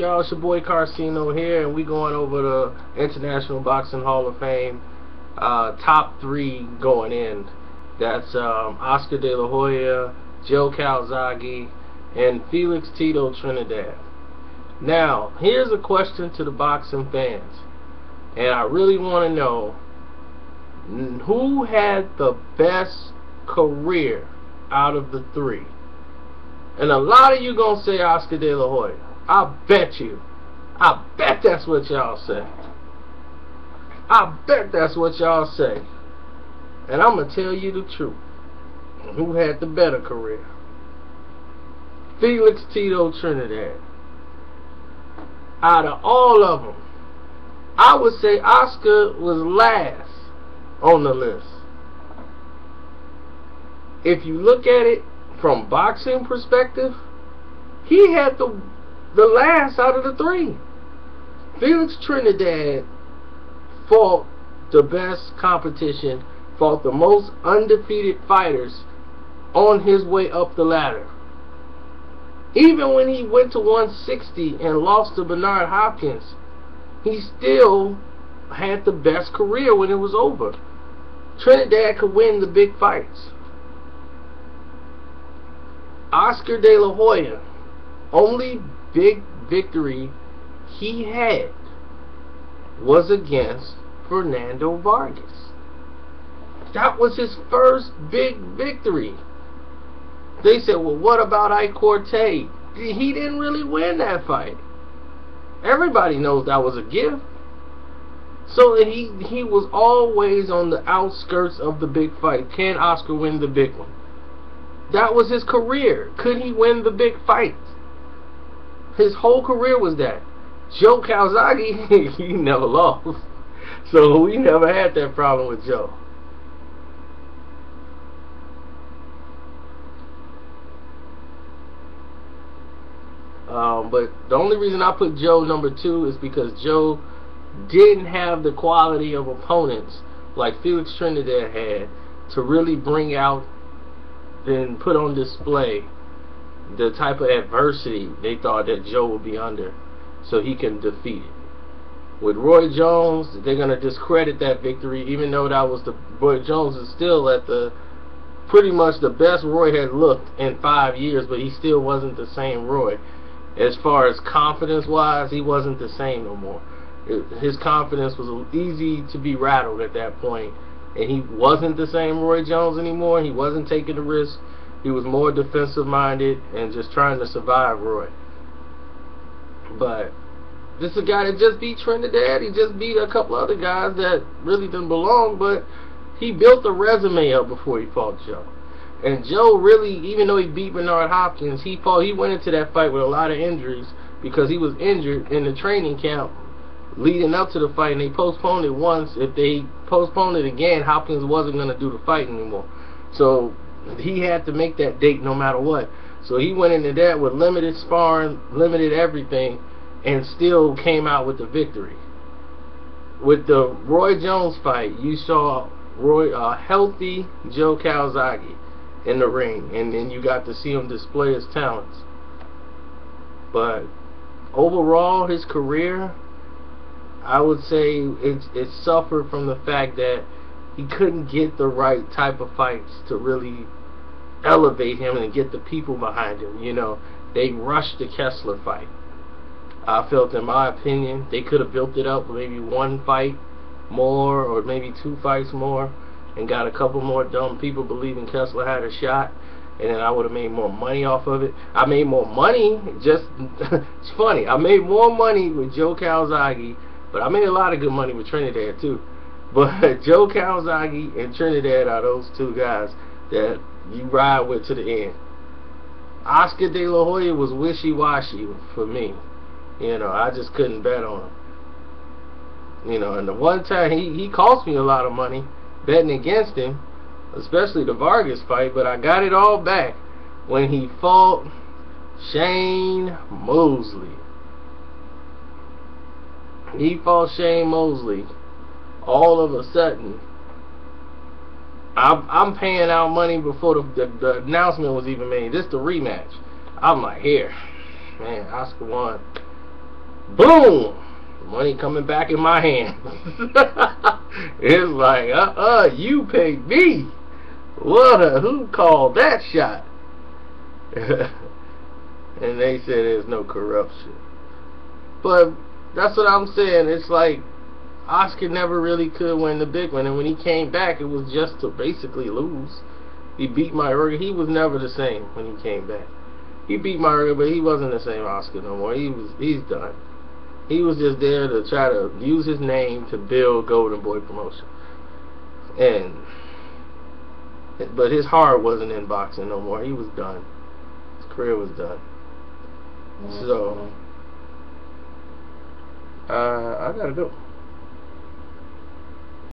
Y'all, it's your boy Carcino here, and we going over the International Boxing Hall of Fame top 3 going in. That's Oscar De La Hoya, Joe Calzaghe, and Felix Tito Trinidad. Now, here's a question to the boxing fans, and I really want to know who had the best career out of the 3. And a lot of you gonna say Oscar De La Hoya. I bet you. I bet that's what y'all say. I bet that's what y'all say. And I'm going to tell you the truth. Who had the better career? Felix Tito Trinidad. Out of all of them, I would say Oscar was last on the list. If you look at it from boxing perspective, he had the last out of the 3. Felix Trinidad fought the best competition, fought the most undefeated fighters on his way up the ladder. Even when he went to 160 and lost to Bernard Hopkins, he still had the best career when it was over. Trinidad could win the big fights. Oscar De La Hoya, only big victory he had was against Fernando Vargas. That was his first big victory. They said, well, what about Ike Cortez? He didn't really win that fight. Everybody knows that was a gift. So he was always on the outskirts of the big fight. Can Oscar win the big one? That was his career. Could he win the big fight? His whole career was that. Joe Calzaghe, he never lost. So we never had that problem with Joe. But the only reason I put Joe number 2 is because Joe didn't have the quality of opponents like Felix Trinidad had to really bring out and put on display the type of adversity they thought that Joe would be under so he can defeat it. With Roy Jones, they're going to discredit that victory, even though that was Roy Jones is still at the pretty much the best Roy had looked in 5 years, but he still wasn't the same Roy. As far as confidence wise, he wasn't the same no more. His confidence was easy to be rattled at that point, and he wasn't the same Roy Jones anymore. He wasn't taking the risk. He was more defensive minded and just trying to survive Roy. But this is a guy that just beat Trinidad. He just beat a couple other guys that really didn't belong, but he built a resume up before he fought Joe. And Joe really, even though he beat Bernard Hopkins, he went into that fight with a lot of injuries because he was injured in the training camp leading up to the fight, and they postponed it once. If they postponed it again, Hopkins wasn't going to do the fight anymore. So he had to make that date no matter what. So he went into that with limited sparring, limited everything, and still came out with the victory. With the Roy Jones fight, you saw healthy Joe Calzaghe in the ring, and then you got to see him display his talents. But overall, his career, I would say it suffered from the fact that he couldn't get the right type of fights to really elevate him and get the people behind him. You know, they rushed the Kessler fight. I felt, in my opinion, they could have built it up with maybe 1 fight more or maybe 2 fights more and got a couple more dumb people believing Kessler had a shot, and then I would have made more money off of it. I made more money, just it's funny, I made more money with Joe Calzaghe, but I made a lot of good money with Trinidad too. But Joe Calzaghe and Trinidad are those 2 guys that you ride with to the end. Oscar De La Hoya was wishy-washy for me. You know, I just couldn't bet on him. You know, and the one time he cost me a lot of money betting against him, especially the Vargas fight, but I got it all back when he fought Shane Mosley. He fought Shane Mosley. All of a sudden, I'm paying out money before the announcement was even made. This the rematch. I'm like, here, man, Oscar won. Boom! Money coming back in my hand. It's like, you paid me. Who called that shot? And they said there's no corruption. But that's what I'm saying. It's like Oscar never really could win the big one, and when he came back, it was just to basically lose. He beat Mayorga. He was never the same when he came back. He beat Mayorga, but he wasn't the same Oscar no more. He's done. He was just there to try to use his name to build Golden Boy Promotion. But his heart wasn't in boxing no more. He was done. His career was done. So I gotta go.